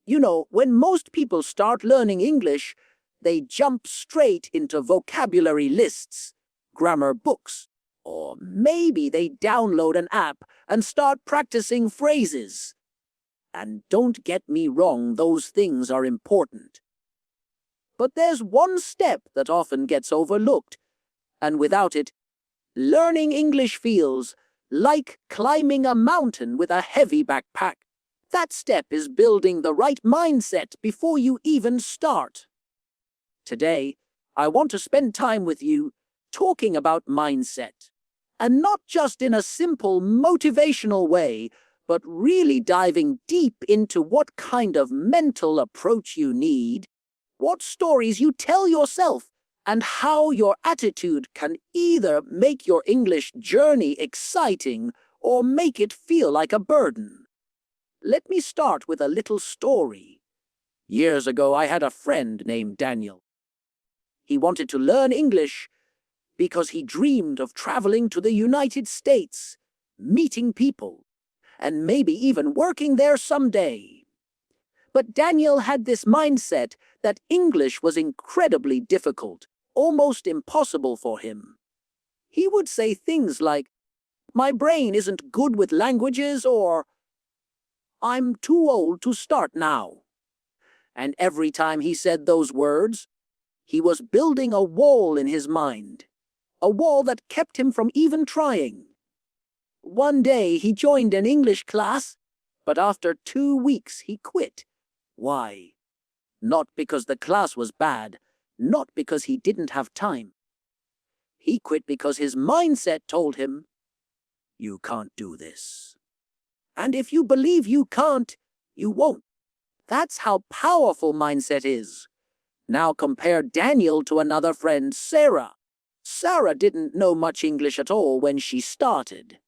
When most people start learning English, they jump straight into vocabulary lists, grammar books, or maybe they download an app and start practicing phrases. And don't get me wrong, those things are important. But there's one step that often gets overlooked, and without it, learning English feels like climbing a mountain with a heavy backpack. That step is building the right mindset before you even start. Today, I want to spend time with you talking about mindset. And not just in a simple motivational way, but really diving deep into what kind of mental approach you need, what stories you tell yourself, and how your attitude can either make your English journey exciting or make it feel like a burden. Let me start with a little story. Years ago, I had a friend named Daniel. He wanted to learn English because he dreamed of traveling to the United States, meeting people, and maybe even working there someday. But Daniel had this mindset that English was incredibly difficult, almost impossible for him. He would say things like, "My brain isn't good with languages," or "I'm too old to start now." And every time he said those words, he was building a wall in his mind, a wall that kept him from even trying. One day he joined an English class, but after 2 weeks he quit. Why? Not because the class was bad, not because he didn't have time. He quit because his mindset told him, "You can't do this. And if you believe you can't, you won't." That's how powerful mindset is. Now compare Daniel to another friend, Sarah. Sarah didn't know much English at all when she started.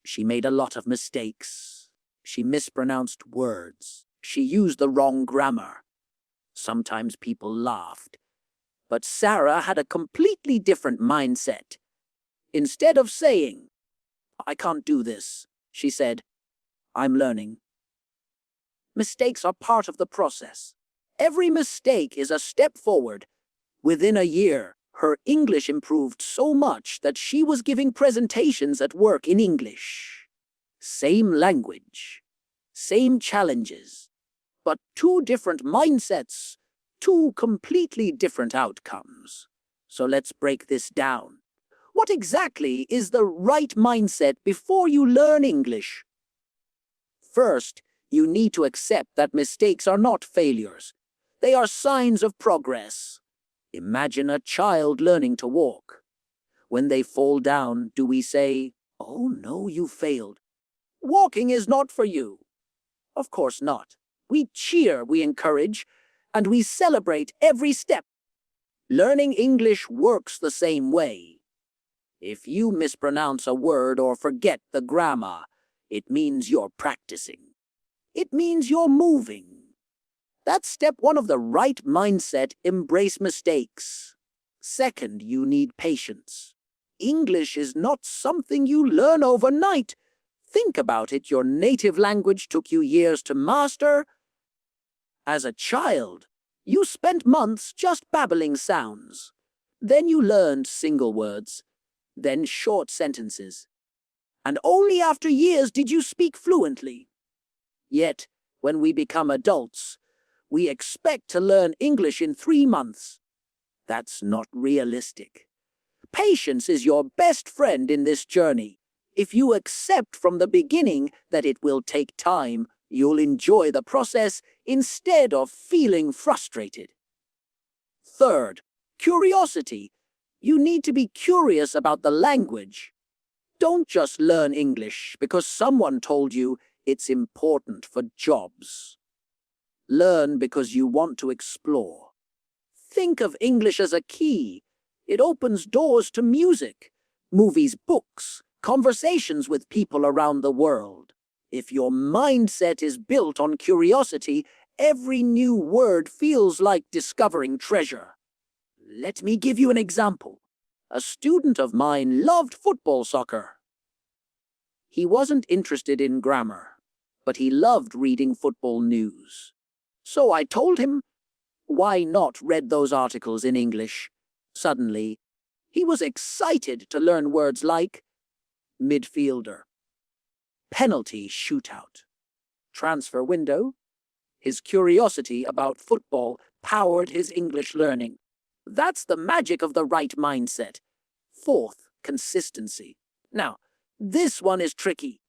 She made a lot of mistakes. She mispronounced words. She used the wrong grammar. Sometimes people laughed. But Sarah had a completely different mindset. Instead of saying, "I can't do this," she said, "I'm learning." Mistakes are part of the process. Every mistake is a step forward. Within a year, her English improved so much that she was giving presentations at work in English. Same language, same challenges, but two different mindsets, two completely different outcomes. So let's break this down. What exactly is the right mindset before you learn English? First, you need to accept that mistakes are not failures. They are signs of progress. Imagine a child learning to walk. When they fall down, do we say, "Oh no, you failed. Walking is not for you"? Of course not. We cheer, we encourage, and we celebrate every step. Learning English works the same way. If you mispronounce a word or forget the grammar, it means you're practicing. It means you're moving. That's step one of the right mindset: embrace mistakes. Second, you need patience. English is not something you learn overnight. Think about it, your native language took you years to master. As a child, you spent months just babbling sounds. Then you learned single words, then short sentences. And only after years did you speak fluently. Yet, when we become adults, we expect to learn English in 3 months. That's not realistic. Patience is your best friend in this journey. If you accept from the beginning that it will take time, you'll enjoy the process instead of feeling frustrated. Third, curiosity. You need to be curious about the language. Don't just learn English because someone told you it's important for jobs. Learn because you want to explore. Think of English as a key. It opens doors to music, movies, books, conversations with people around the world. If your mindset is built on curiosity, every new word feels like discovering treasure. Let me give you an example. A student of mine loved football soccer. He wasn't interested in grammar, but he loved reading football news. So I told him, why not read those articles in English? Suddenly, he was excited to learn words like midfielder, penalty shootout, transfer window. His curiosity about football powered his English learning. That's the magic of the right mindset. Fourth, consistency. Now, this one is tricky.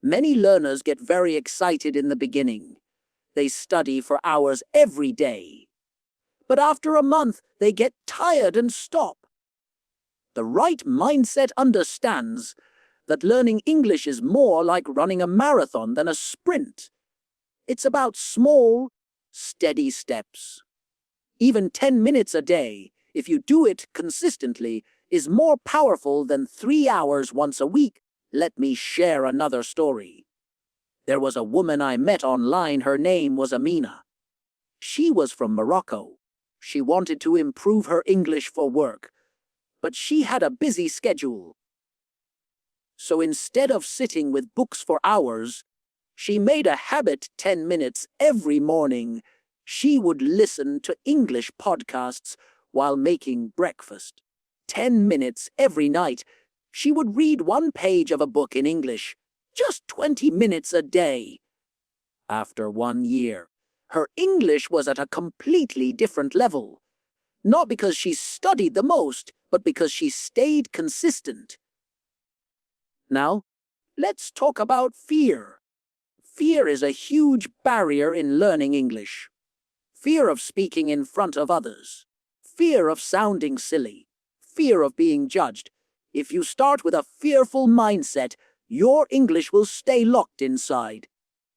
Many learners get very excited in the beginning. They study for hours every day. But after a month, they get tired and stop. The right mindset understands that learning English is more like running a marathon than a sprint. It's about small, steady steps. Even 10 minutes a day, if you do it consistently, is more powerful than 3 hours once a week. Let me share another story. There was a woman I met online. Her name was Amina. She was from Morocco. She wanted to improve her English for work, but she had a busy schedule. So instead of sitting with books for hours, she made a habit 10 minutes every morning. She would listen to English podcasts while making breakfast. 10 minutes every night. She would read one page of a book in English, just 20 minutes a day. After 1 year, her English was at a completely different level. Not because she studied the most, but because she stayed consistent. Now, let's talk about fear. Fear is a huge barrier in learning English. Fear of speaking in front of others. Fear of sounding silly. Fear of being judged. If you start with a fearful mindset, your English will stay locked inside.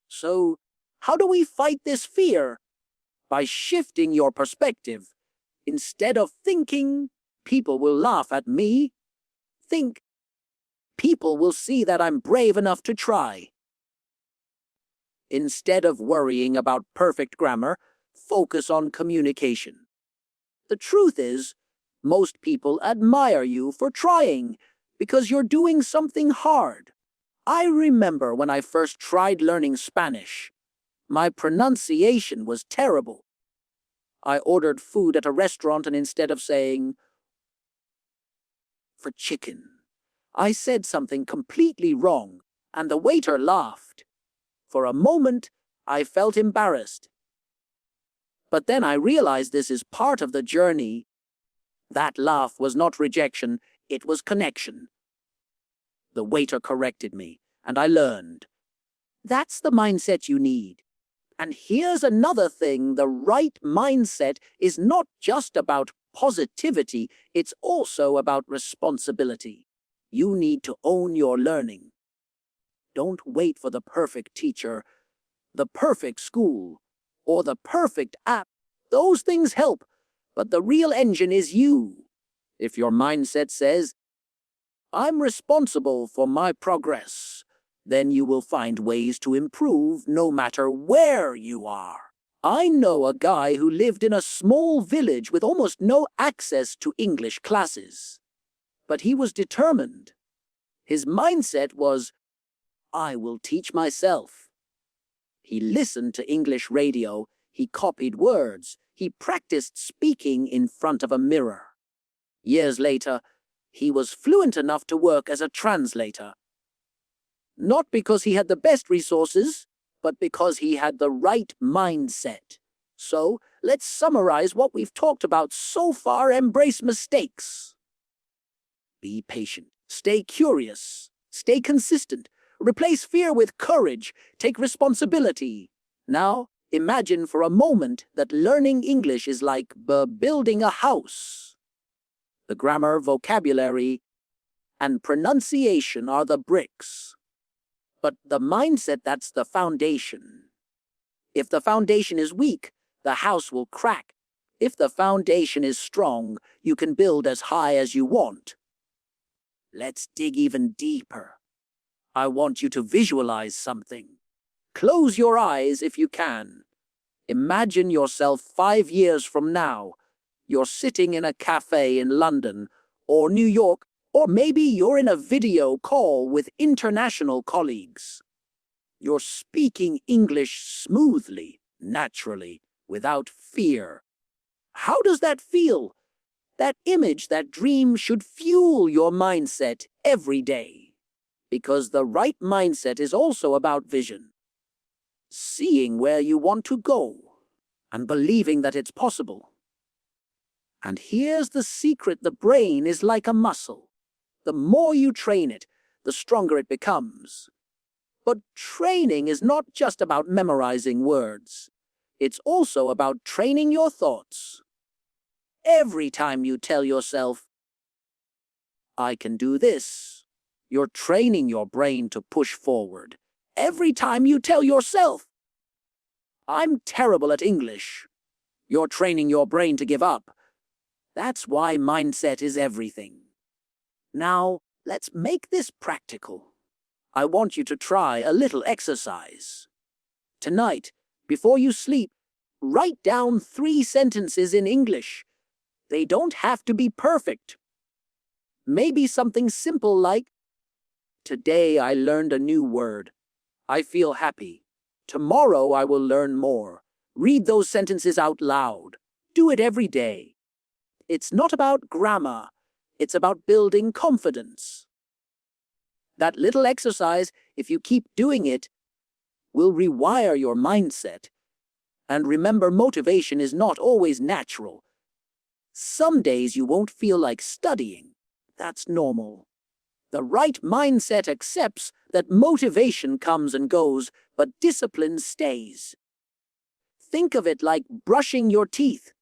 So, how do we fight this fear? By shifting your perspective. Instead of thinking, people will laugh at me, think, people will see that I'm brave enough to try. Instead of worrying about perfect grammar, focus on communication. The truth is, most people admire you for trying because you're doing something hard. I remember when I first tried learning Spanish. My pronunciation was terrible. I ordered food at a restaurant and instead of saying, for chicken, I said something completely wrong and the waiter laughed. For a moment, I felt embarrassed. But then I realized this is part of the journey. That laugh was not rejection, it was connection. The waiter corrected me, and I learned. That's the mindset you need. And here's another thing, the right mindset is not just about positivity, it's also about responsibility. You need to own your learning. Don't wait for the perfect teacher, the perfect school, or the perfect app. Those things help, but the real engine is you. If your mindset says, I'm responsible for my progress, then you will find ways to improve no matter where you are. I know a guy who lived in a small village with almost no access to English classes. But he was determined. His mindset was, I will teach myself. He listened to English radio, he copied words, he practiced speaking in front of a mirror. Years later, he was fluent enough to work as a translator. Not because he had the best resources, but because he had the right mindset. So, let's summarize what we've talked about so far. Embrace mistakes. Be patient. Stay curious. Stay consistent. Replace fear with courage. Take responsibility. Now, imagine for a moment that learning English is like building a house. The grammar, vocabulary, and pronunciation are the bricks. But the mindset, that's the foundation. If the foundation is weak, the house will crack. If the foundation is strong, you can build as high as you want. Let's dig even deeper. I want you to visualize something. Close your eyes if you can. Imagine yourself 5 years from now. You're sitting in a cafe in London or New York, or maybe you're in a video call with international colleagues. You're speaking English smoothly, naturally, without fear. How does that feel? That image, that dream should fuel your mindset every day. Because the right mindset is also about vision. Seeing where you want to go and believing that it's possible. And here's the secret: the brain is like a muscle. The more you train it, the stronger it becomes. But training is not just about memorizing words. It's also about training your thoughts. Every time you tell yourself, I can do this, you're training your brain to push forward. Every time you tell yourself, I'm terrible at English, you're training your brain to give up. That's why mindset is everything. Now, let's make this practical. I want you to try a little exercise. Tonight, before you sleep, write down 3 sentences in English. They don't have to be perfect. Maybe something simple like, today I learned a new word. I feel happy. Tomorrow I will learn more. Read those sentences out loud. Do it every day. It's not about grammar. It's about building confidence. That little exercise, if you keep doing it, will rewire your mindset. And remember, motivation is not always natural. Some days you won't feel like studying. That's normal. The right mindset accepts that motivation comes and goes, but discipline stays. Think of it like brushing your teeth.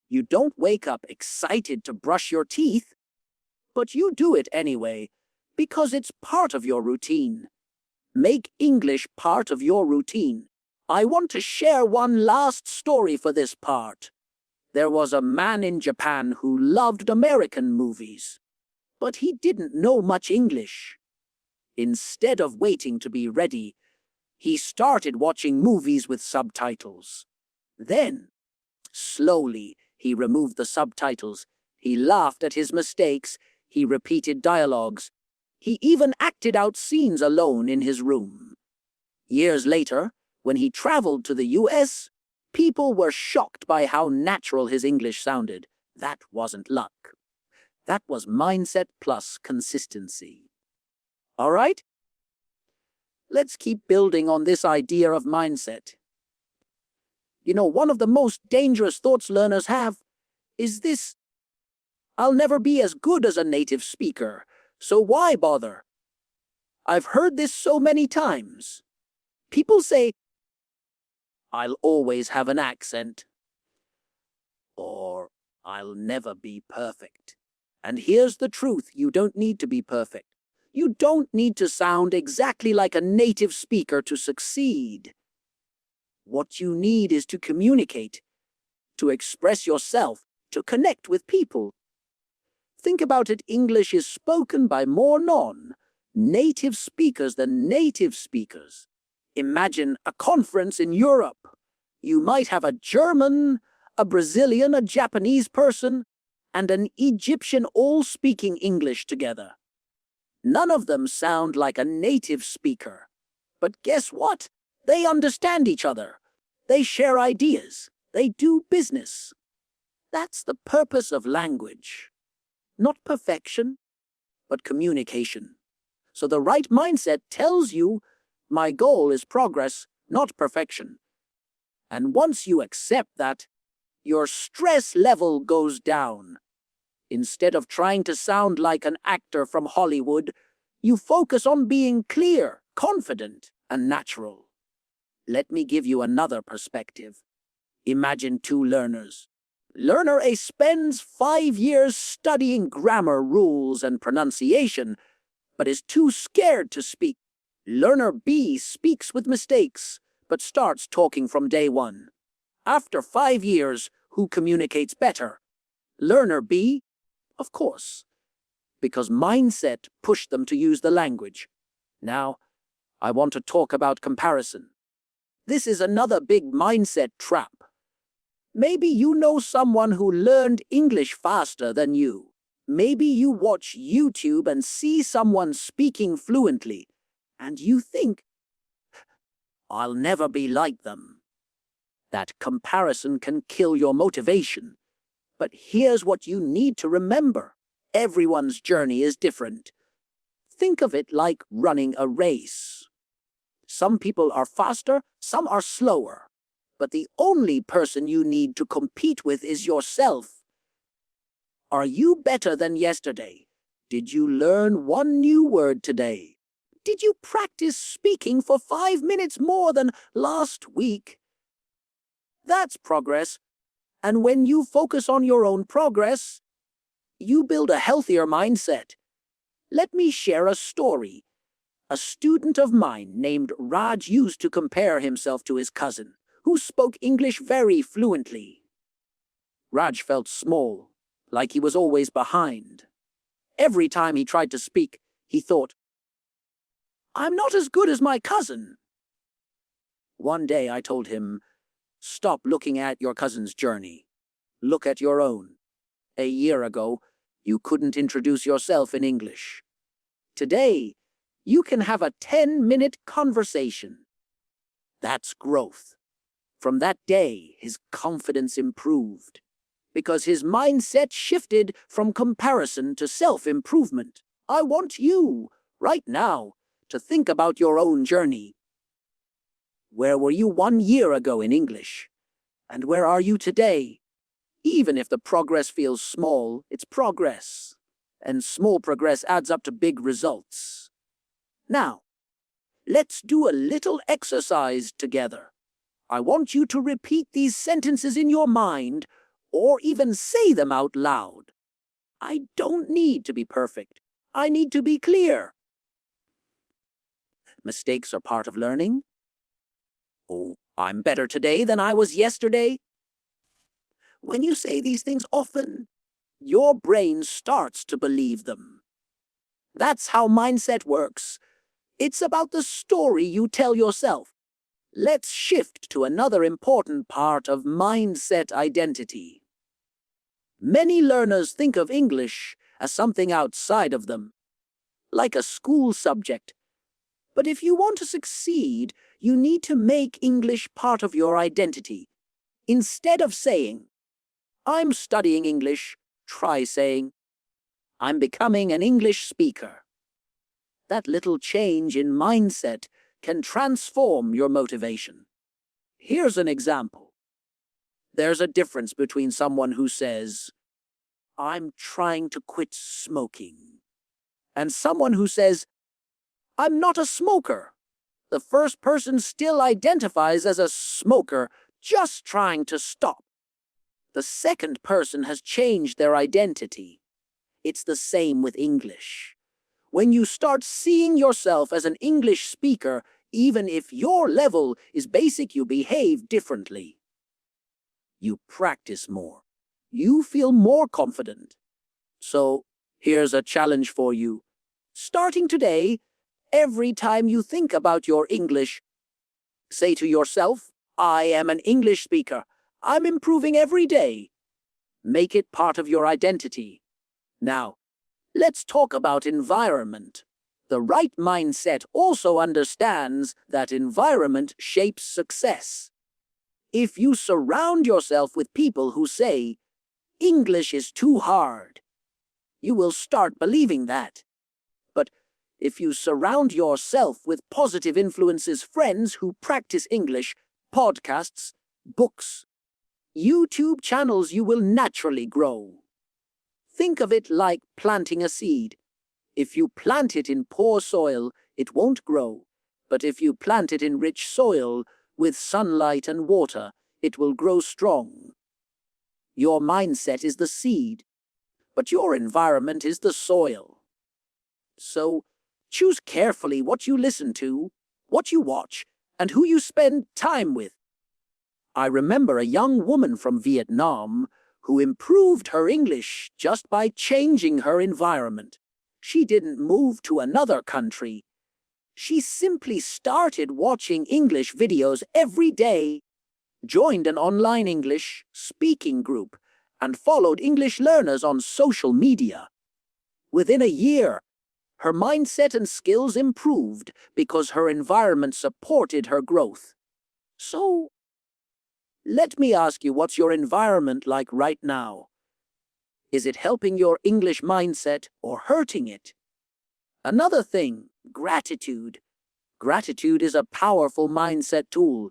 You don't wake up excited to brush your teeth, but you do it anyway, because it's part of your routine. Make English part of your routine. I want to share one last story for this part. There was a man in Japan who loved American movies, but he didn't know much English. Instead of waiting to be ready, he started watching movies with subtitles. Then, slowly, he removed the subtitles. He laughed at his mistakes. He repeated dialogues. He even acted out scenes alone in his room. Years later, when he traveled to the US, people were shocked by how natural his English sounded. That wasn't luck. That was mindset plus consistency. All right? Let's keep building on this idea of mindset. You know, one of the most dangerous thoughts learners have is this: I'll never be as good as a native speaker, so why bother? I've heard this so many times. People say, I'll always have an accent, or I'll never be perfect. And here's the truth: you don't need to be perfect. You don't need to sound exactly like a native speaker to succeed. What you need is to communicate, to express yourself, to connect with people. Think about it: English is spoken by more non-native speakers than native speakers. Imagine a conference in Europe. You might have a German, a Brazilian, a Japanese person, and an Egyptian all speaking English together. None of them sound like a native speaker. But guess what? They understand each other. They share ideas. They do business. That's the purpose of language. Not perfection, but communication. So the right mindset tells you, my goal is progress, not perfection. And once you accept that, your stress level goes down. Instead of trying to sound like an actor from Hollywood, you focus on being clear, confident, and natural. Let me give you another perspective. Imagine 2 learners. Learner A spends 5 years studying grammar, rules, and pronunciation, but is too scared to speak. Learner B speaks with mistakes, but starts talking from day 1. After 5 years, who communicates better? Learner B? Of course, because mindset pushed them to use the language. Now, I want to talk about comparison. This is another big mindset trap. Maybe you know someone who learned English faster than you. Maybe you watch YouTube and see someone speaking fluently, and you think, I'll never be like them. That comparison can kill your motivation. But here's what you need to remember. Everyone's journey is different. Think of it like running a race. Some people are faster, some are slower. But the only person you need to compete with is yourself. Are you better than yesterday? Did you learn one new word today? Did you practice speaking for 5 minutes more than last week? That's progress. And when you focus on your own progress, you build a healthier mindset. Let me share a story. A student of mine named Raj used to compare himself to his cousin, who spoke English very fluently. Raj felt small, like he was always behind. Every time he tried to speak, he thought, "I'm not as good as my cousin." One day I told him, "Stop looking at your cousin's journey. Look at your own. A year ago, you couldn't introduce yourself in English. Today, you can have a 10-minute conversation. That's growth." From that day, his confidence improved, because his mindset shifted from comparison to self-improvement. I want you, right now, to think about your own journey. Where were you 1 year ago in English? And where are you today? Even if the progress feels small, it's progress. And small progress adds up to big results. Now, let's do a little exercise together. I want you to repeat these sentences in your mind, or even say them out loud. I don't need to be perfect. I need to be clear. Mistakes are part of learning. Oh, I'm better today than I was yesterday. When you say these things often, your brain starts to believe them. That's how mindset works. It's about the story you tell yourself. Let's shift to another important part of mindset identity. Many learners think of English as something outside of them, like a school subject. But if you want to succeed, you need to make English part of your identity. Instead of saying, "I'm studying English," try saying, "I'm becoming an English speaker." That little change in mindset can transform your motivation. Here's an example. There's a difference between someone who says, "I'm trying to quit smoking," and someone who says, "I'm not a smoker." The first person still identifies as a smoker, just trying to stop. The second person has changed their identity. It's the same with English. When you start seeing yourself as an English speaker, even if your level is basic, you behave differently. You practice more. You feel more confident. So, here's a challenge for you. Starting today, every time you think about your English, say to yourself, "I am an English speaker. I'm improving every day." Make it part of your identity. Now, let's talk about environment. The right mindset also understands that environment shapes success. If you surround yourself with people who say, "English is too hard," you will start believing that. But if you surround yourself with positive influences, friends who practice English, podcasts, books, YouTube channels, you will naturally grow. Think of it like planting a seed. If you plant it in poor soil, it won't grow. But if you plant it in rich soil, with sunlight and water, it will grow strong. Your mindset is the seed, but your environment is the soil. So, choose carefully what you listen to, what you watch, and who you spend time with. I remember a young woman from Vietnam who improved her English just by changing her environment. She didn't move to another country. She simply started watching English videos every day, joined an online English speaking group, and followed English learners on social media. Within a year, Her mindset and skills improved because her environment supported her growth. So, let me ask you, what's your environment like right now? Is it helping your English mindset or hurting it? Another thing, gratitude. Gratitude is a powerful mindset tool.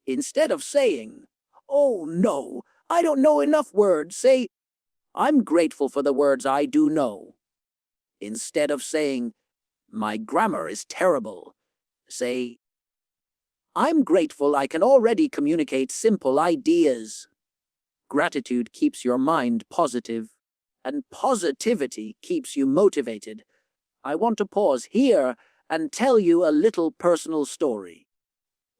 Instead of saying, "Oh no, I don't know enough words," say, "I'm grateful for the words I do know." Instead of saying, "My grammar is terrible," say, "I'm grateful I can already communicate simple ideas." Gratitude keeps your mind positive, and positivity keeps you motivated. I want to pause here and tell you a little personal story.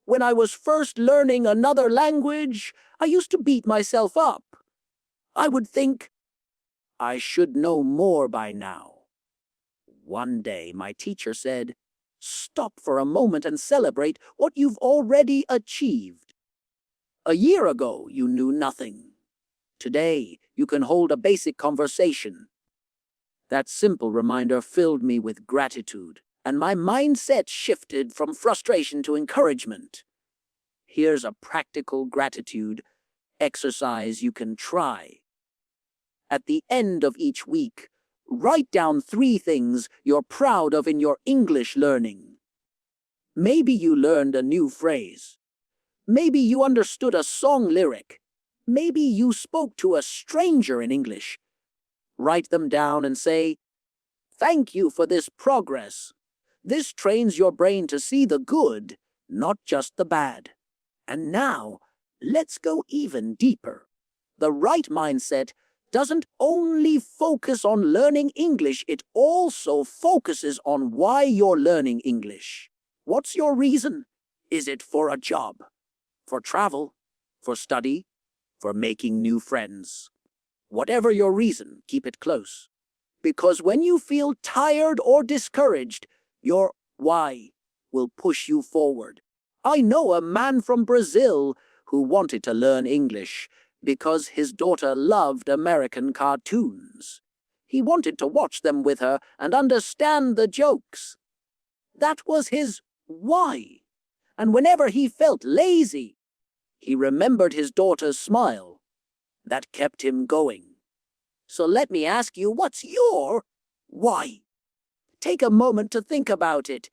When I was first learning another language, I used to beat myself up. I would think, I should know more by now. One day, my teacher said, "Stop for a moment and celebrate what you've already achieved. A year ago, you knew nothing. Today, you can hold a basic conversation." That simple reminder filled me with gratitude, and my mindset shifted from frustration to encouragement. Here's a practical gratitude exercise you can try. At the end of each week, write down 3 things you're proud of in your English learning. Maybe you learned a new phrase. Maybe you understood a song lyric. Maybe you spoke to a stranger in English. Write them down and say, "Thank you for this progress." This trains your brain to see the good, not just the bad. And now, let's go even deeper. The right mindset doesn't only focus on learning English, it also focuses on why you're learning English. What's your reason? Is it for a job? For travel? For study? For making new friends? Whatever your reason, keep it close. Because when you feel tired or discouraged, your why will push you forward. I know a man from Brazil who wanted to learn English because his daughter loved American cartoons. He wanted to watch them with her and understand the jokes. That was his why. And whenever he felt lazy, he remembered his daughter's smile. That kept him going. So let me ask you, what's your why? Take a moment to think about it.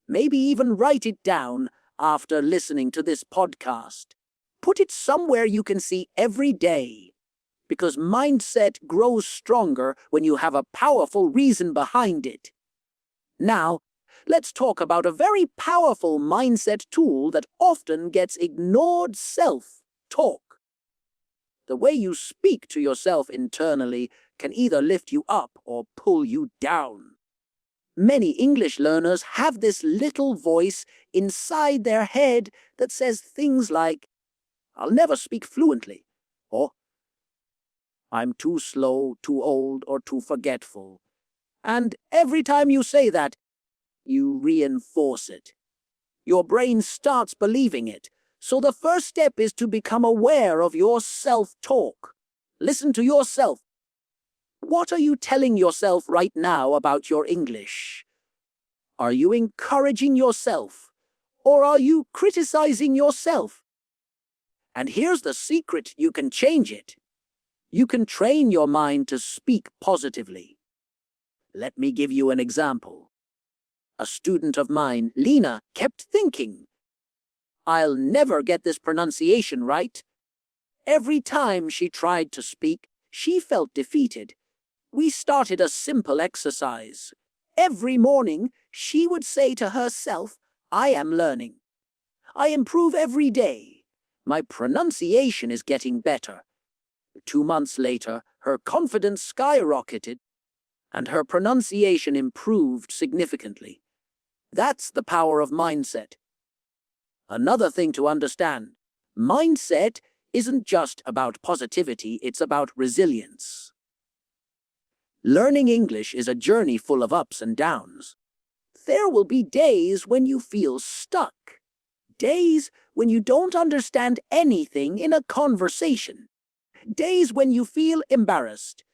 Maybe even write it down after listening to this podcast. Put it somewhere you can see every day. Because mindset grows stronger when you have a powerful reason behind it. Now, let's talk about a very powerful mindset tool that often gets ignored: self-talk. The way you speak to yourself internally can either lift you up or pull you down. Many English learners have this little voice inside their head that says things like, "I'll never speak fluently," or "I'm too slow, too old, or too forgetful." And every time you say that, you reinforce it. Your brain starts believing it. So the first step is to become aware of your self-talk. Listen to yourself. What are you telling yourself right now about your English? Are you encouraging yourself, or are you criticizing yourself? And here's the secret: you can change it. You can train your mind to speak positively. Let me give you an example. A student of mine, Lena, kept thinking, "I'll never get this pronunciation right." Every time she tried to speak, she felt defeated. We started a simple exercise. Every morning, she would say to herself, "I am learning. I improve every day. My pronunciation is getting better." 2 months later, her confidence skyrocketed, and her pronunciation improved significantly. That's the power of mindset. Another thing to understand: mindset isn't just about positivity, it's about resilience. Learning English is a journey full of ups and downs. There will be days when you feel stuck. Days when you don't understand anything in a conversation. Days when you feel embarrassed.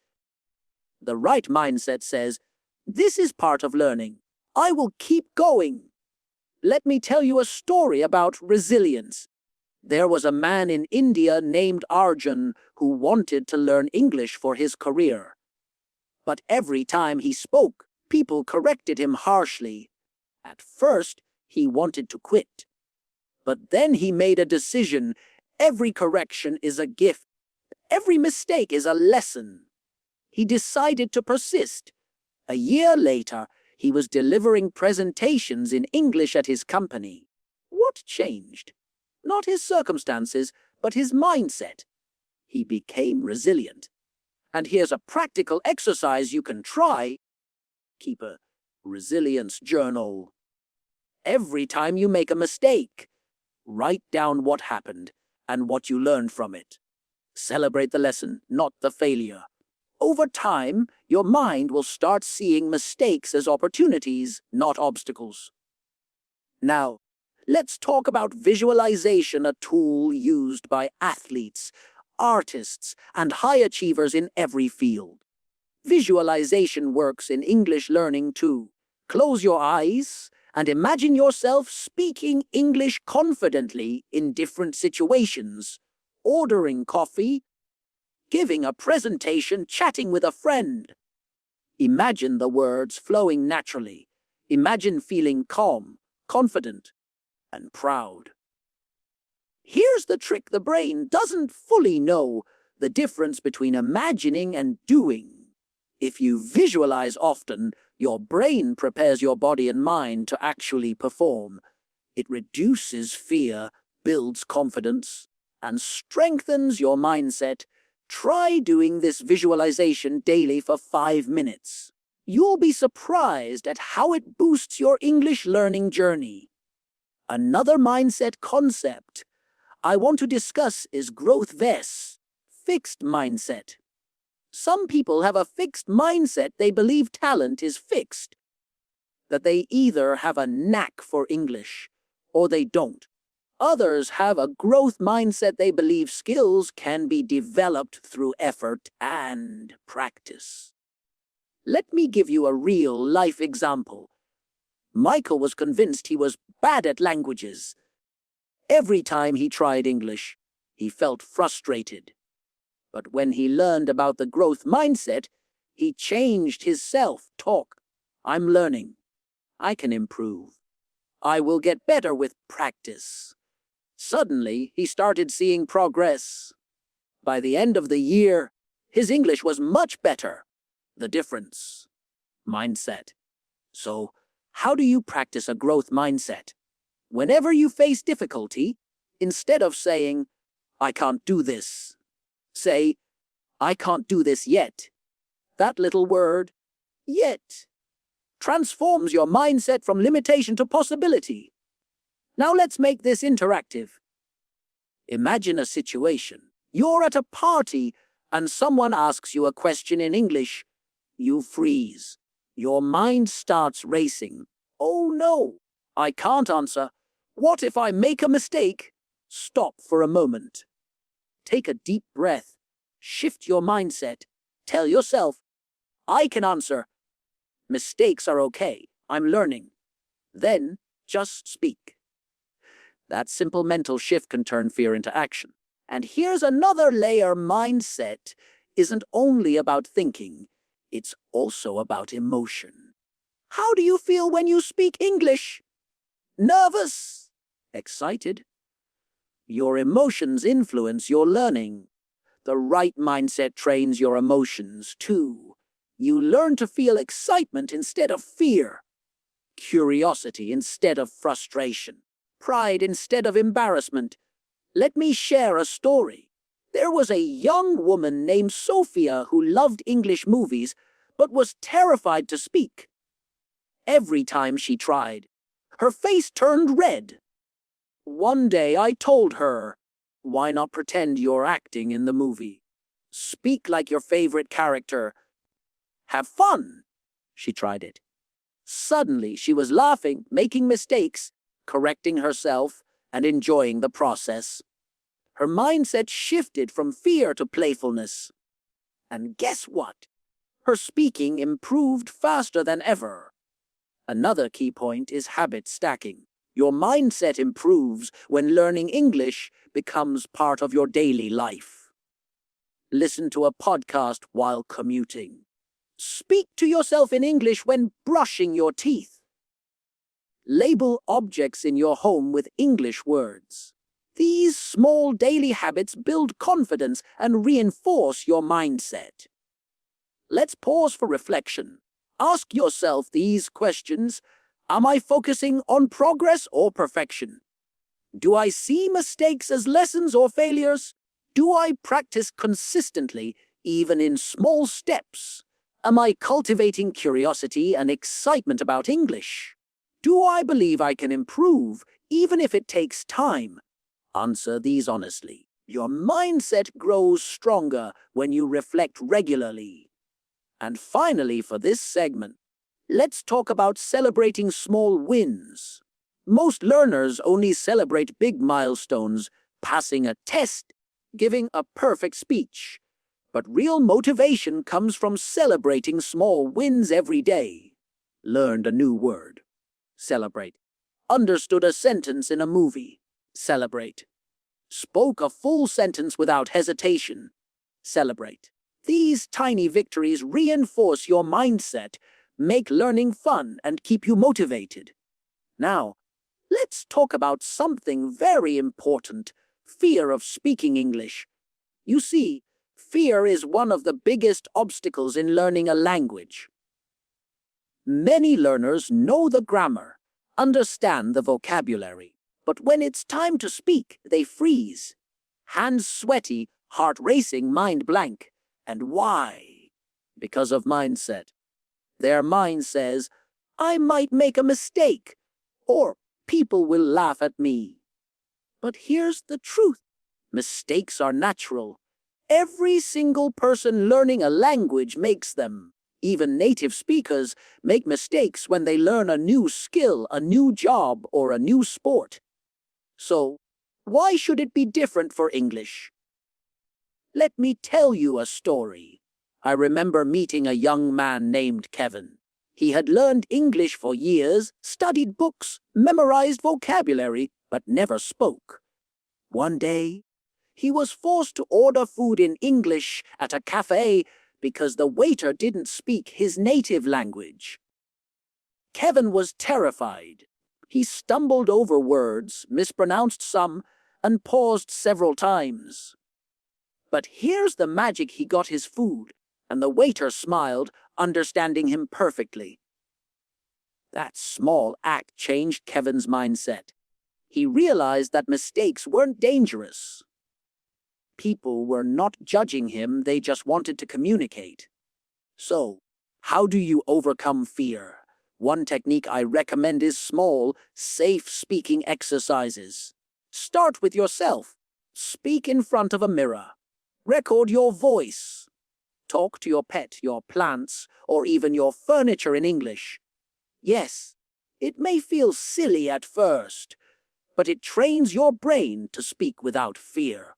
The right mindset says, This is part of learning. I will keep going. Let me tell you a story about resilience. There was a man in India named Arjun who wanted to learn English for his career. But every time he spoke, people corrected him harshly. At first, he wanted to quit. But then he made a decision. Every correction is a gift. Every mistake is a lesson. He decided to persist. A year later, he was delivering presentations in English at his company. What changed? Not his circumstances, but his mindset. He became resilient. And here's a practical exercise you can try. Keep a resilience journal. Every time you make a mistake, write down what happened and what you learned from it. Celebrate the lesson, not the failure. Over time, your mind will start seeing mistakes as opportunities, not obstacles. Now, let's talk about visualization, a tool used by athletes, artists, and high achievers in every field. Visualization works in English learning too. Close your eyes and imagine yourself speaking English confidently in different situations, ordering coffee, giving a presentation, chatting with a friend. Imagine the words flowing naturally. Imagine feeling calm, confident, and proud. Here's the trick: the brain doesn't fully know the difference between imagining and doing. If you visualize often, your brain prepares your body and mind to actually perform. It reduces fear, builds confidence, and strengthens your mindset. Try doing this visualization daily for 5 minutes. You'll be surprised at how it boosts your English learning journey. Another mindset concept I want to discuss is growth vs. fixed mindset. Some people have a fixed mindset. They believe talent is fixed, that they either have a knack for English or they don't. Others have a growth mindset. They believe skills can be developed through effort and practice. Let me give you a real-life example. Michael was convinced he was bad at languages. Every time he tried English, he felt frustrated. But when he learned about the growth mindset, he changed his self-talk. I'm learning. I can improve. I will get better with practice. Suddenly, he started seeing progress. By the end of the year, his English was much better. The difference: mindset. So, how do you practice a growth mindset? Whenever you face difficulty, instead of saying, I can't do this, say, I can't do this yet. That little word, yet, transforms your mindset from limitation to possibility. Now let's make this interactive. Imagine a situation. You're at a party and someone asks you a question in English. You freeze. Your mind starts racing. Oh no, I can't answer. What if I make a mistake? Stop for a moment. Take a deep breath. Shift your mindset. Tell yourself, I can answer. Mistakes are okay. I'm learning. Then just speak. That simple mental shift can turn fear into action. And here's another layer: mindset isn't only about thinking, it's also about emotion. How do you feel when you speak English? Nervous? Excited? Your emotions influence your learning. The right mindset trains your emotions too. You learn to feel excitement instead of fear, curiosity instead of frustration, pride instead of embarrassment. Let me share a story. There was a young woman named Sophia who loved English movies but was terrified to speak. Every time she tried, her face turned red. One day I told her, why not pretend you're acting in the movie? Speak like your favorite character. Have fun. She tried it. Suddenly she was laughing, making mistakes, correcting herself, and enjoying the process. Her mindset shifted from fear to playfulness. And guess what? Her speaking improved faster than ever. Another key point is habit stacking. Your mindset improves when learning English becomes part of your daily life. Listen to a podcast while commuting. Speak to yourself in English when brushing your teeth. Label objects in your home with English words. These small daily habits build confidence and reinforce your mindset. Let's pause for reflection. Ask yourself these questions. Am I focusing on progress or perfection? Do I see mistakes as lessons or failures? Do I practice consistently, even in small steps? Am I cultivating curiosity and excitement about English? Do I believe I can improve, even if it takes time? Answer these honestly. Your mindset grows stronger when you reflect regularly. And finally, for this segment, let's talk about celebrating small wins. Most learners only celebrate big milestones, passing a test, giving a perfect speech. But real motivation comes from celebrating small wins every day. Learned a new word. Celebrate. Understood a sentence in a movie. Celebrate. Spoke a full sentence without hesitation. Celebrate. These tiny victories reinforce your mindset, make learning fun, and keep you motivated. Now, let's talk about something very important: fear of speaking English. You see, fear is one of the biggest obstacles in learning a language. Many learners know the grammar, understand the vocabulary, but when it's time to speak, they freeze. Hands sweaty, heart racing, mind blank. And why? Because of mindset. Their mind says, I might make a mistake, or people will laugh at me. But here's the truth. Mistakes are natural. Every single person learning a language makes them. Even native speakers make mistakes when they learn a new skill, a new job, or a new sport. So, why should it be different for English? Let me tell you a story. I remember meeting a young man named Kevin. He had learned English for years, studied books, memorized vocabulary, but never spoke. One day, he was forced to order food in English at a cafe because the waiter didn't speak his native language. Kevin was terrified. He stumbled over words, mispronounced some, and paused several times. But here's the magic: he got his food, and the waiter smiled, understanding him perfectly. That small act changed Kevin's mindset. He realized that mistakes weren't dangerous. People were not judging him, they just wanted to communicate. So, how do you overcome fear? One technique I recommend is small, safe speaking exercises. Start with yourself. Speak in front of a mirror. Record your voice. Talk to your pet, your plants, or even your furniture in English. Yes, it may feel silly at first, but it trains your brain to speak without fear.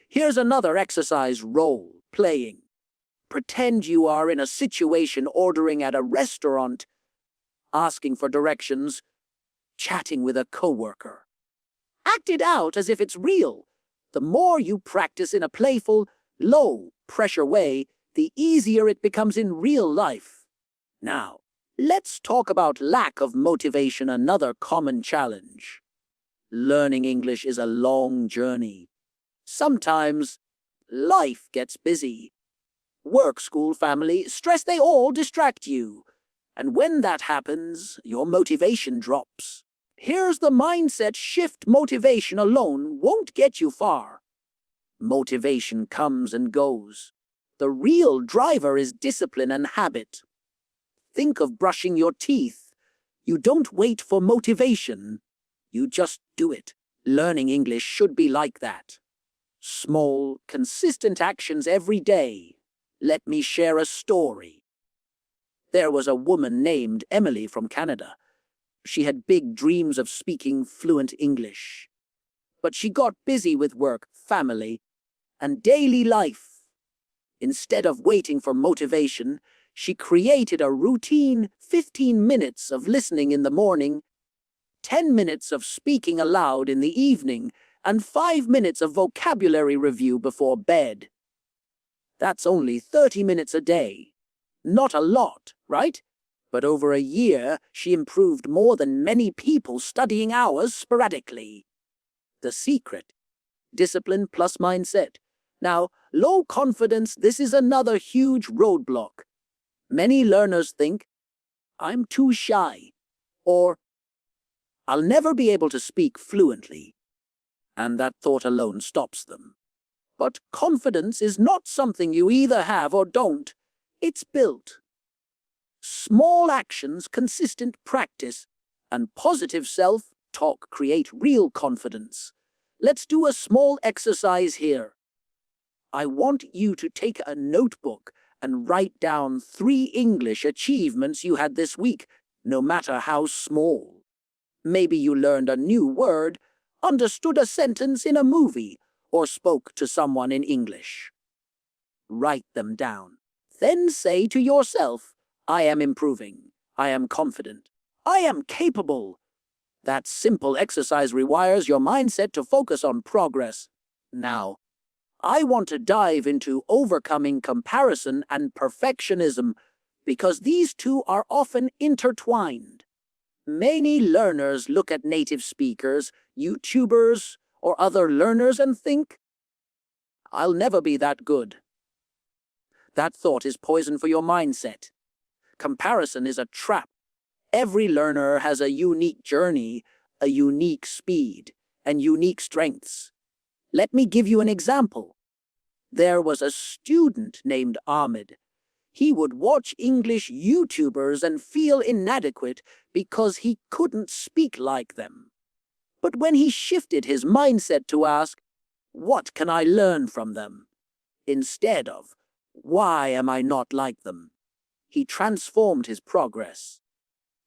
Here's another exercise: role playing. Pretend you are in a situation: ordering at a restaurant, asking for directions, chatting with a coworker. Act it out as if it's real. The more you practice in a playful, low-pressure way, the easier it becomes in real life. Now, let's talk about lack of motivation, another common challenge. Learning English is a long journey. Sometimes life gets busy. Work, school, family, stress, they all distract you. And when that happens, your motivation drops. Here's the mindset shift: motivation alone won't get you far. Motivation comes and goes. The real driver is discipline and habit. Think of brushing your teeth. You don't wait for motivation. You just do it. Learning English should be like that. Small, consistent actions every day. Let me share a story. There was a woman named Emily from Canada. She had big dreams of speaking fluent English. But she got busy with work, family, and daily life. Instead of waiting for motivation, she created a routine 15 minutes of listening in the morning, 10 minutes of speaking aloud in the evening, and 5 minutes of vocabulary review before bed. That's only 30 minutes a day. Not a lot, right? But over a year, she improved more than many people studying hours sporadically. The secret: discipline plus mindset. Now, low confidence, this is another huge roadblock. Many learners think, I'm too shy, or I'll never be able to speak fluently. And that thought alone stops them. But confidence is not something you either have or don't. It's built. Small actions, consistent practice, and positive self-talk create real confidence. Let's do a small exercise here. I want you to take a notebook and write down 3 English achievements you had this week, no matter how small. Maybe you learned a new word, understood a sentence in a movie, or spoke to someone in English. Write them down. Then say to yourself, I am improving. I am confident. I am capable. That simple exercise rewires your mindset to focus on progress. Now, I want to dive into overcoming comparison and perfectionism because these two are often intertwined. Many learners look at native speakers, YouTubers, or other learners and think, I'll never be that good. That thought is poison for your mindset. Comparison is a trap. Every learner has a unique journey, a unique speed, and unique strengths. Let me give you an example. There was a student named Ahmed. He would watch English YouTubers and feel inadequate because he couldn't speak like them. But when he shifted his mindset to ask, what can I learn from them? Instead of, why am I not like them? He transformed his progress.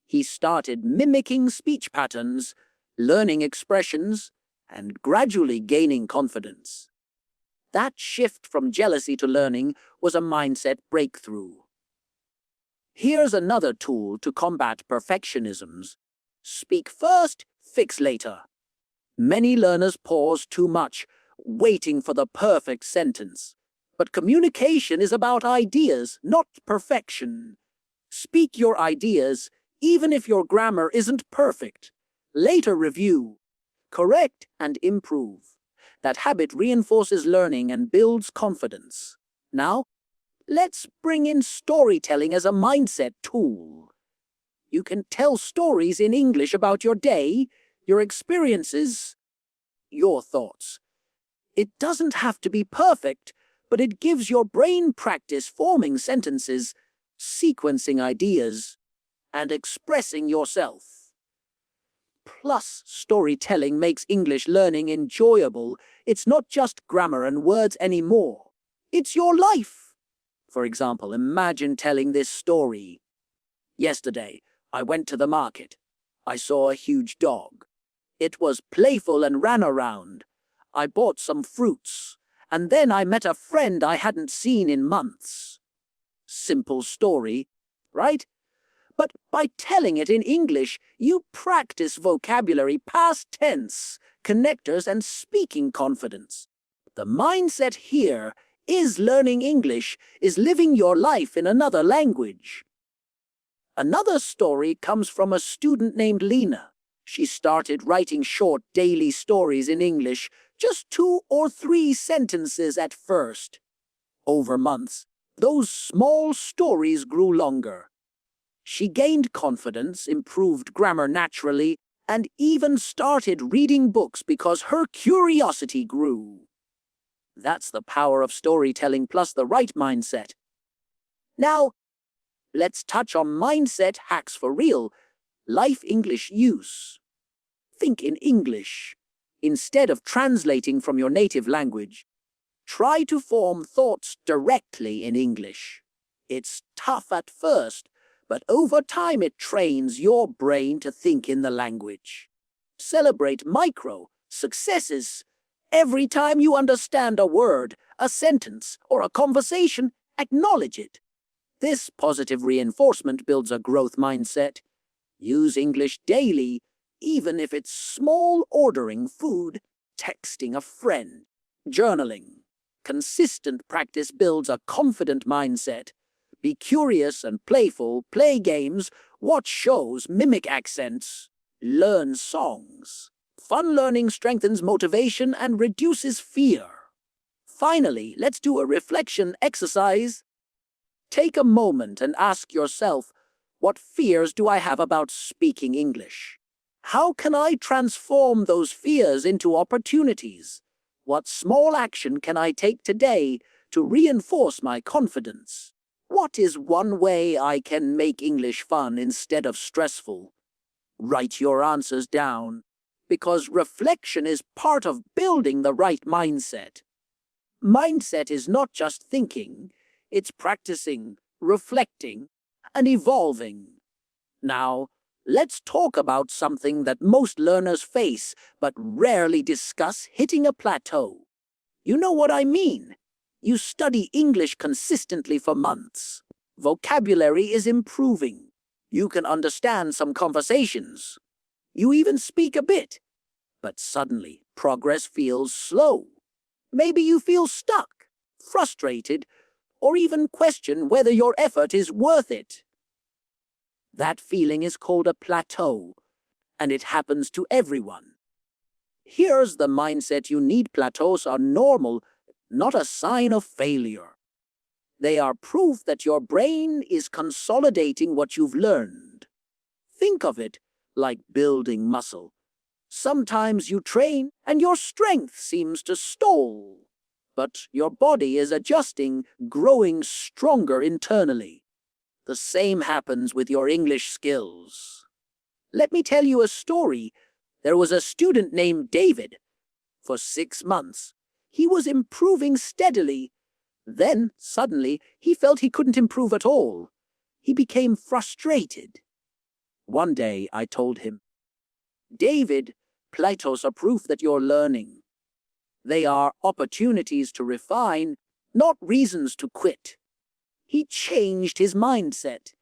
He started mimicking speech patterns, learning expressions, and gradually gaining confidence. That shift from jealousy to learning was a mindset breakthrough. Here's another tool to combat perfectionisms. Speak first, fix later. Many learners pause too much, waiting for the perfect sentence. But communication is about ideas, not perfection. Speak your ideas, even if your grammar isn't perfect. Later review, correct, and improve. That habit reinforces learning and builds confidence. Now, let's bring in storytelling as a mindset tool. You can tell stories in English about your day, your experiences, your thoughts. It doesn't have to be perfect, but it gives your brain practice forming sentences, sequencing ideas, and expressing yourself. Plus, storytelling makes English learning enjoyable. It's not just grammar and words anymore. It's your life. For example, imagine telling this story. Yesterday, I went to the market. I saw a huge dog. It was playful and ran around. I bought some fruits, and then I met a friend I hadn't seen in months. Simple story, right? But by telling it in English, you practice vocabulary, past tense, connectors, and speaking confidence. The mindset here is learning English, is living your life in another language. Another story comes from a student named Lena. She started writing short daily stories in English, just 2 or 3 sentences at first. Over months, those small stories grew longer. She gained confidence, improved grammar naturally, and even started reading books because her curiosity grew. That's the power of storytelling plus the right mindset. Now, let's touch on mindset hacks for real, life English use. Think in English. Instead of translating from your native language, try to form thoughts directly in English. It's tough at first, but over time it trains your brain to think in the language. Celebrate micro successes. Every time you understand a word, a sentence, or a conversation, acknowledge it. This positive reinforcement builds a growth mindset. Use English daily, even if it's small, ordering food, texting a friend, journaling. Consistent practice builds a confident mindset. Be curious and playful, play games, watch shows, mimic accents, learn songs. Fun learning strengthens motivation and reduces fear. Finally, let's do a reflection exercise. Take a moment and ask yourself, what fears do I have about speaking English? How can I transform those fears into opportunities? What small action can I take today to reinforce my confidence? What is one way I can make English fun instead of stressful? Write your answers down, because reflection is part of building the right mindset. Mindset is not just thinking, it's practicing, reflecting, and evolving. Now, let's talk about something that most learners face but rarely discuss: hitting a plateau. You know what I mean? You study English consistently for months. Vocabulary is improving. You can understand some conversations. You even speak a bit. But suddenly, progress feels slow. Maybe you feel stuck, frustrated, or even question whether your effort is worth it. That feeling is called a plateau, and it happens to everyone. Here's the mindset you need: plateaus are normal, not a sign of failure. They are proof that your brain is consolidating what you've learned. Think of it like building muscle. Sometimes you train and your strength seems to stall, but your body is adjusting, growing stronger internally. The same happens with your English skills. Let me tell you a story. There was a student named David. For 6 months, he was improving steadily. Then, suddenly, he felt he couldn't improve at all. He became frustrated. One day, I told him, "David, plateaus are proof that you're learning. They are opportunities to refine, not reasons to quit." He changed his mindset.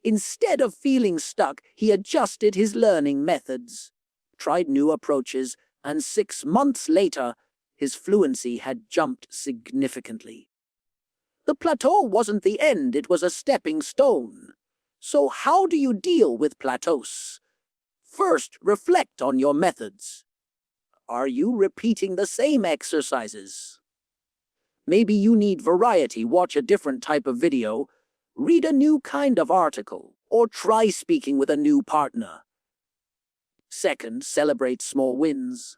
Instead of feeling stuck, he adjusted his learning methods, tried new approaches, and 6 months later, his fluency had jumped significantly. The plateau wasn't the end, it was a stepping stone. So how do you deal with plateaus? First, reflect on your methods. Are you repeating the same exercises? Maybe you need variety: watch a different type of video, read a new kind of article, or try speaking with a new partner. Second, celebrate small wins.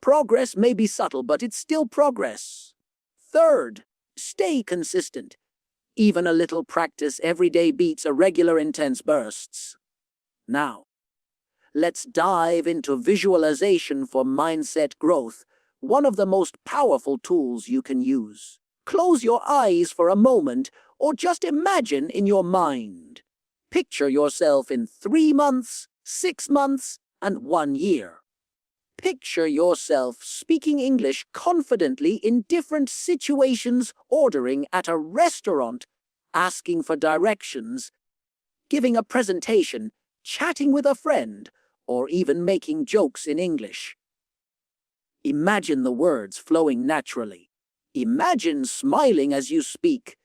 Progress may be subtle, but it's still progress. Third, stay consistent. Even a little practice every day beats irregular intense bursts. Now, let's dive into visualization for mindset growth, one of the most powerful tools you can use. Close your eyes for a moment, or just imagine in your mind. Picture yourself in 3 months, 6 months, and 1 year. Picture yourself speaking English confidently in different situations: ordering at a restaurant, asking for directions, giving a presentation, chatting with a friend, or even making jokes in English. Imagine the words flowing naturally. Imagine smiling as you speak.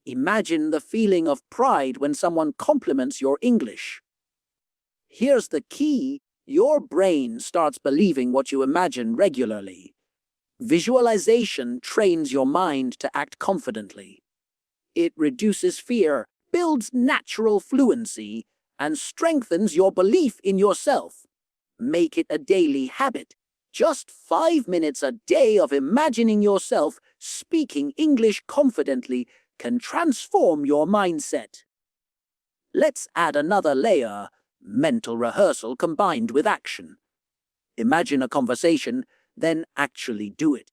Imagine the feeling of pride when someone compliments your English. Here's the key: your brain starts believing what you imagine regularly. Visualization trains your mind to act confidently. It reduces fear, builds natural fluency, and strengthens your belief in yourself. Make it a daily habit. Just 5 minutes a day of imagining yourself speaking English confidently can transform your mindset. Let's add another layer: mental rehearsal combined with action. Imagine a conversation, then actually do it.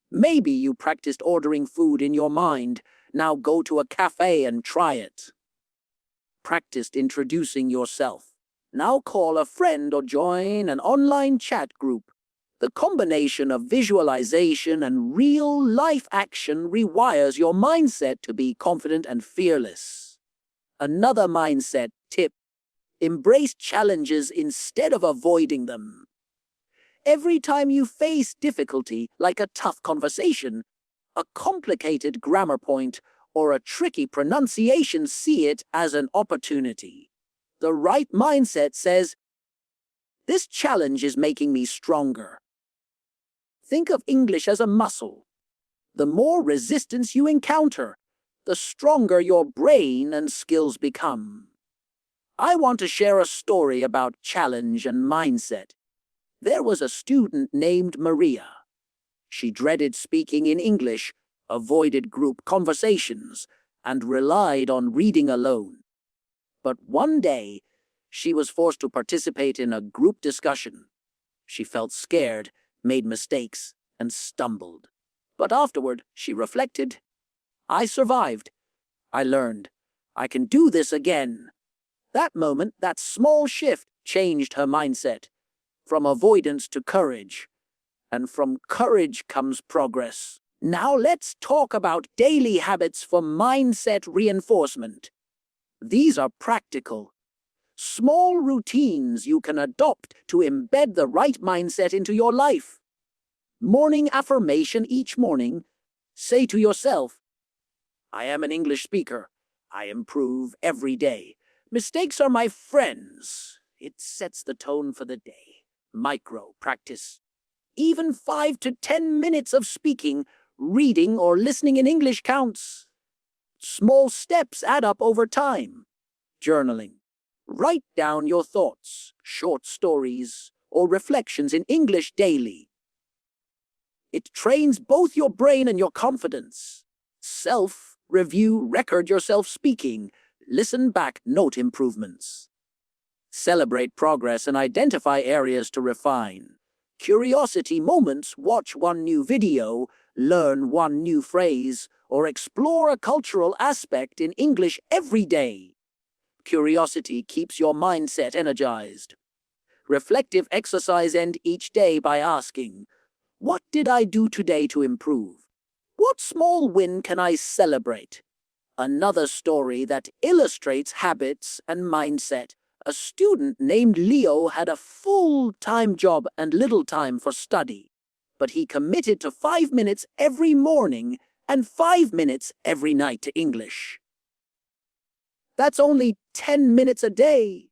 Maybe you practiced ordering food in your mind. Now go to a cafe and try it. Practiced introducing yourself. Now call a friend or join an online chat group. The combination of visualization and real-life action rewires your mindset to be confident and fearless. Another mindset tip: embrace challenges instead of avoiding them. Every time you face difficulty, like a tough conversation, a complicated grammar point, or a tricky pronunciation, see it as an opportunity. The right mindset says, "This challenge is making me stronger." Think of English as a muscle. The more resistance you encounter, the stronger your brain and skills become. I want to share a story about challenge and mindset. There was a student named Maria. She dreaded speaking in English, avoided group conversations, and relied on reading alone. But one day, she was forced to participate in a group discussion. She felt scared, made mistakes, and stumbled. But afterward, she reflected, "I survived. I learned. I can do this again." That moment, that small shift, changed her mindset. From avoidance to courage. And from courage comes progress. Now let's talk about daily habits for mindset reinforcement. These are practical, small routines you can adopt to embed the right mindset into your life. Morning affirmation each morning. Say to yourself, "I am an English speaker. I improve every day. Mistakes are my friends." It sets the tone for the day. Micro practice. Even 5 to 10 minutes of speaking, reading, or listening in English counts. Small steps add up over time. Journaling. Write down your thoughts, short stories, or reflections in English daily. It trains both your brain and your confidence. Self-review, record yourself speaking, listen back, note improvements. Celebrate progress and identify areas to refine. Curiosity moments: watch one new video, learn one new phrase, or explore a cultural aspect in English every day. Curiosity keeps your mindset energized. Reflective exercise: end each day by asking, "What did I do today to improve? What small win can I celebrate?" Another story that illustrates habits and mindset. A student named Leo had a full-time job and little time for study, but he committed to 5 minutes every morning and 5 minutes every night to English. That's only 10 minutes a day.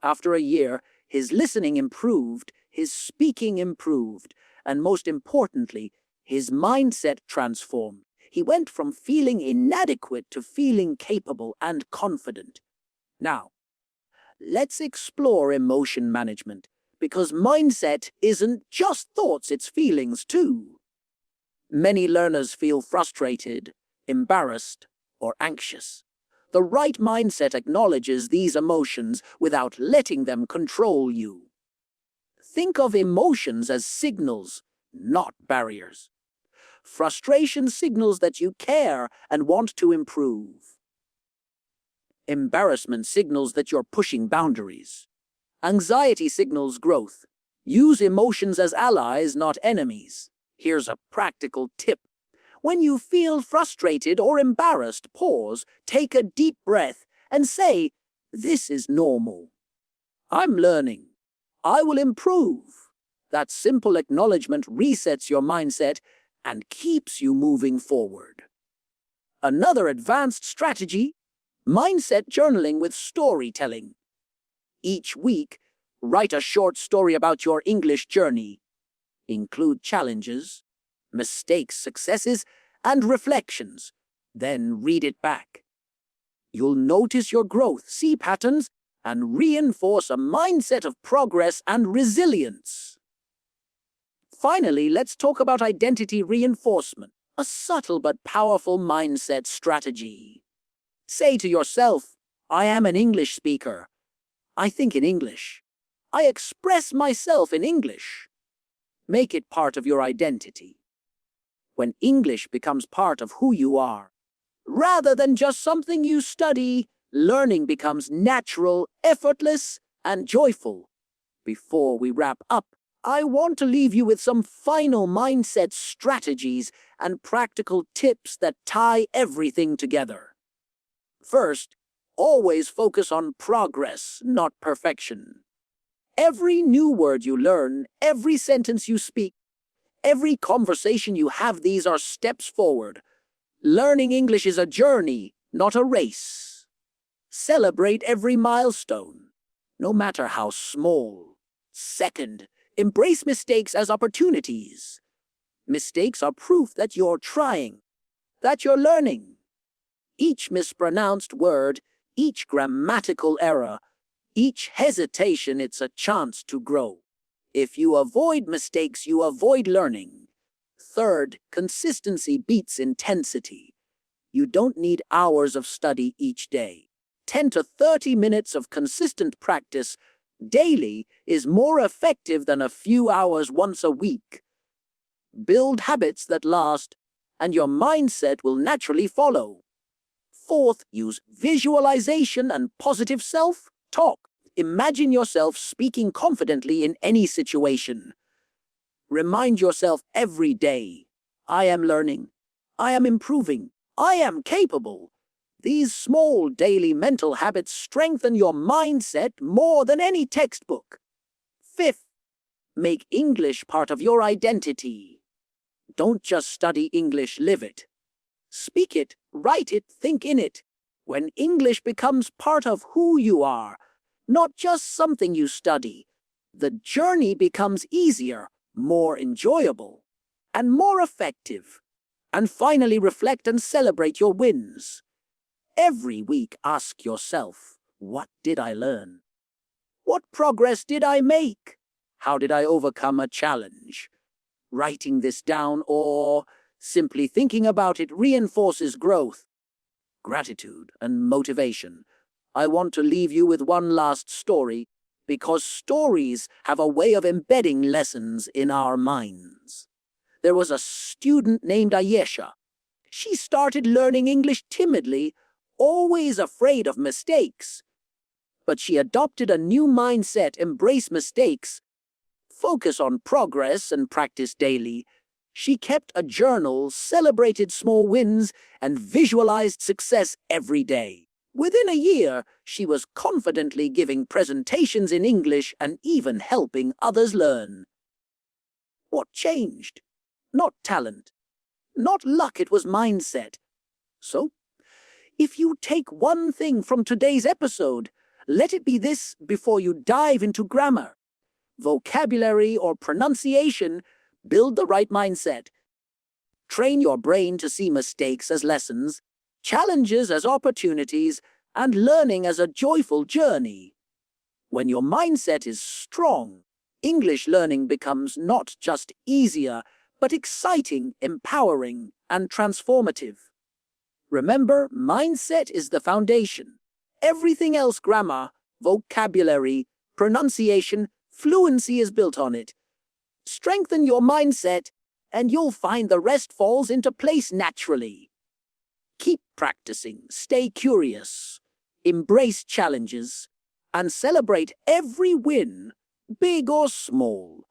After a year, his listening improved, his speaking improved, and most importantly, his mindset transformed. He went from feeling inadequate to feeling capable and confident. Now, let's explore emotion management, because mindset isn't just thoughts, it's feelings too. Many learners feel frustrated, embarrassed, or anxious. The right mindset acknowledges these emotions without letting them control you. Think of emotions as signals, not barriers. Frustration signals that you care and want to improve. Embarrassment signals that you're pushing boundaries. Anxiety signals growth. Use emotions as allies, not enemies. Here's a practical tip. When you feel frustrated or embarrassed, pause, take a deep breath, and say, "This is normal. I'm learning. I will improve." That simple acknowledgement resets your mindset and keeps you moving forward. Another advanced strategy: mindset journaling with storytelling. Each week, write a short story about your English journey. Include challenges, mistakes, successes, and reflections. Then read it back. You'll notice your growth, see patterns, and reinforce a mindset of progress and resilience. Finally, let's talk about identity reinforcement, a subtle but powerful mindset strategy. Say to yourself, "I am an English speaker. I think in English. I express myself in English." Make it part of your identity. When English becomes part of who you are, rather than just something you study, learning becomes natural, effortless, and joyful. Before we wrap up, I want to leave you with some final mindset strategies and practical tips that tie everything together. First, Always focus on progress, not perfection. Every new word you learn, every sentence you speak, every conversation you have, these are steps forward. Learning English is a journey, not a race. Celebrate every milestone, no matter how small. Second, embrace mistakes as opportunities. Mistakes are proof that you're trying, that you're learning. Each mispronounced word, each grammatical error, each hesitation, it's a chance to grow. If you avoid mistakes, you avoid learning. Third, consistency beats intensity. You don't need hours of study each day. 10 to 30 minutes of consistent practice daily is more effective than a few hours once a week. Build habits that last, and your mindset will naturally follow. Fourth, use visualization and positive self-talk. Imagine yourself speaking confidently in any situation. Remind yourself every day, I am learning, I am improving, I am capable. These small daily mental habits strengthen your mindset more than any textbook. Fifth, make English part of your identity. Don't just study English, live it. Speak it, write it, think in it. When English becomes part of who you are, not just something you study, the journey becomes easier, more enjoyable, and more effective. And finally, reflect and celebrate your wins. Every week, ask yourself, what did I learn? What progress did I make? How did I overcome a challenge? Writing this down or simply thinking about it reinforces growth, gratitude, and motivation. I want to leave you with one last story, because stories have a way of embedding lessons in our minds. There was a student named Ayesha. She started learning English timidly, always afraid of mistakes. But she adopted a new mindset: embrace mistakes, focus on progress, and practice daily. She kept a journal, celebrated small wins, and visualized success every day. Within a year, she was confidently giving presentations in English and even helping others learn. What changed? Not talent, not luck, it was mindset. So, if you take one thing from today's episode, let it be this before you dive into grammar, vocabulary, or pronunciation: build the right mindset. Train your brain to see mistakes as lessons, challenges as opportunities, and learning as a joyful journey. When your mindset is strong, English learning becomes not just easier, but exciting, empowering, and transformative. Remember, mindset is the foundation. Everything else, grammar, vocabulary, pronunciation, fluency, is built on it. Strengthen your mindset, and you'll find the rest falls into place naturally. Keep practicing, stay curious, embrace challenges, and celebrate every win, big or small.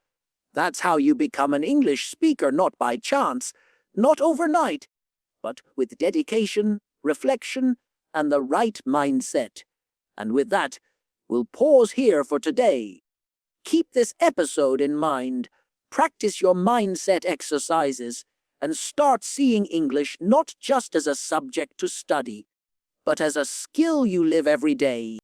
That's how you become an English speaker, not by chance, not overnight, but with dedication, reflection, and the right mindset. And with that, we'll pause here for today. Keep this episode in mind, practice your mindset exercises, and start seeing English not just as a subject to study, but as a skill you live every day.